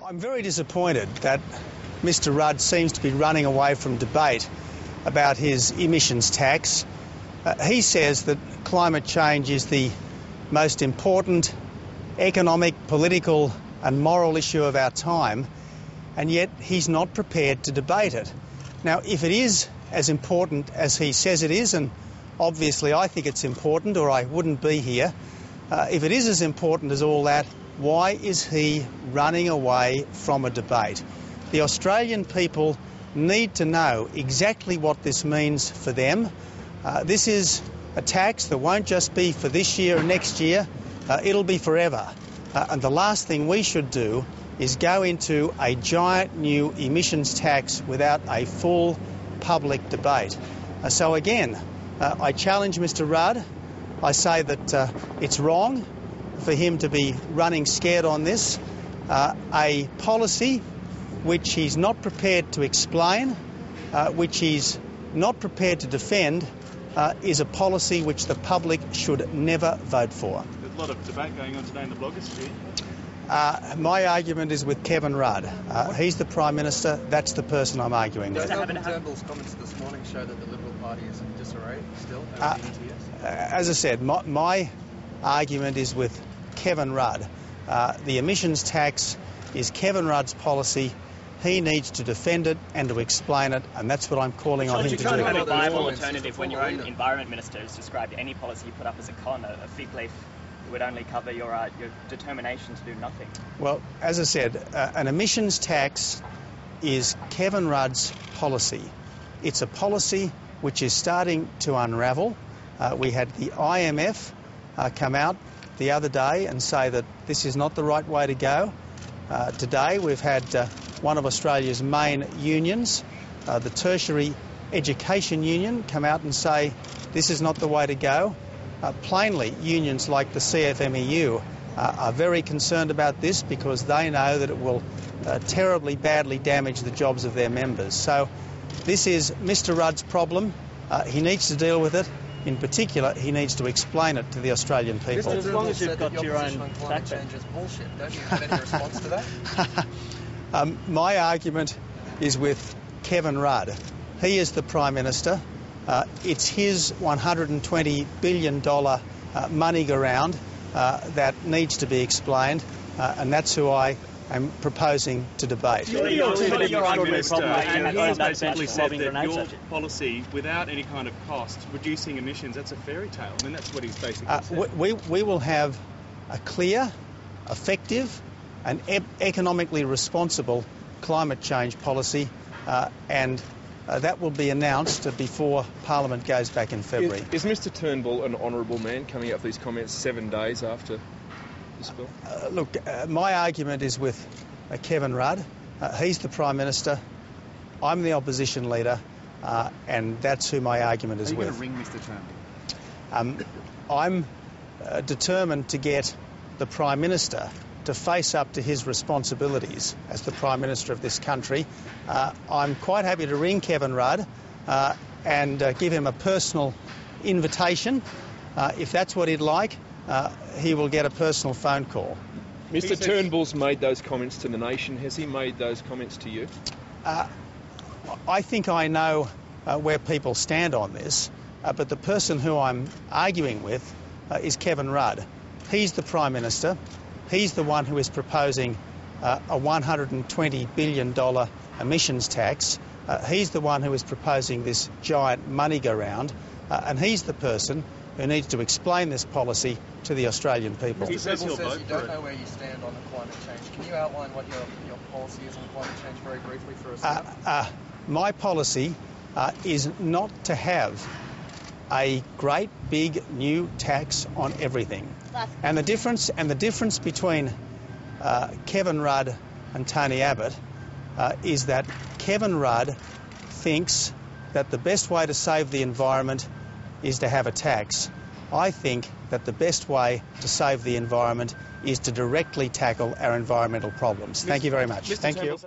I'm very disappointed that Mr Rudd seems to be running away from debate about his emissions tax. He says that climate change is the most important economic, political and moral issue of our time, and yet he's not prepared to debate it. Now, if it is as important as he says it is, and obviously I think it's important or I wouldn't be here, if it is as important as all that, why is he running away from a debate? The Australian people need to know exactly what this means for them. This is a tax that won't just be for this year and next year, it'll be forever. And the last thing we should do is go into a giant new emissions tax without a full public debate. So again, I challenge Mr Rudd. I say that it's wrong for him to be running scared on this. A policy which he's not prepared to explain, which he's not prepared to defend, is a policy which the public should never vote for. There's a lot of debate going on today in the blogosphere. My argument is with Kevin Rudd. He's the Prime Minister. That's the person I'm arguing with. Does Malcolm Turnbull's comments this morning show that the Liberal Party is in disarray still over the ETS? As I said, my argument is with Kevin Rudd. The emissions tax is Kevin Rudd's policy. He needs to defend it and to explain it, and that's what I'm calling on him to do. You're trying to have a viable alternative when your own Environment Minister has described any policy you put up as a con, a fig leaf that would only cover your determination to do nothing. Well, as I said, an emissions tax is Kevin Rudd's policy. It's a policy which is starting to unravel. We had the IMF come out the other day and say that this is not the right way to go. Today we've had one of Australia's main unions, the Tertiary Education Union, come out and say this is not the way to go. Plainly, unions like the CFMEU are very concerned about this because they know that it will terribly badly damage the jobs of their members. So this is Mr Rudd's problem. He needs to deal with it. In particular, he needs to explain it to the Australian people. As long as you've got your own climate change is bullshit. Don't you have any response to that? My argument is with Kevin Rudd. He is the Prime Minister. It's his $120 billion money-go-round that needs to be explained, and that's who I am proposing to debate. Your Prime Minister has basically said that your policy, without any kind of cost, reducing emissions, that's a fairy tale. I mean, that's what he's basically said. We will have a clear, effective and economically responsible climate change policy, and that will be announced before Parliament goes back in February. Is Mr Turnbull an honourable man coming up with these comments 7 days after this bill? Look, my argument is with Kevin Rudd. He's the Prime Minister. I'm the opposition leader, and that's who my argument is with. Are you going to ring Mr Turnbull? I'm determined to get the Prime Minister to face up to his responsibilities as the Prime Minister of this country. I'm quite happy to ring Kevin Rudd and give him a personal invitation. If that's what he'd like, he will get a personal phone call. Mr Turnbull's made those comments to the nation. Has he made those comments to you? I think I know where people stand on this, but the person who I'm arguing with is Kevin Rudd. He's the Prime Minister. He's the one who is proposing a $120 billion emissions tax. He's the one who is proposing this giant money-go-round, and he's the person who needs to explain this policy to the Australian people. Mr Turnbull says you don't know where you stand on the climate change. Can you outline what your policy is on climate change very briefly for us? My policy is not to have a great big new tax on everything. And the difference between Kevin Rudd and Tony Abbott is that Kevin Rudd thinks that the best way to save the environment is to have a tax. I think that the best way to save the environment is to directly tackle our environmental problems. Thank you very much. Thank you.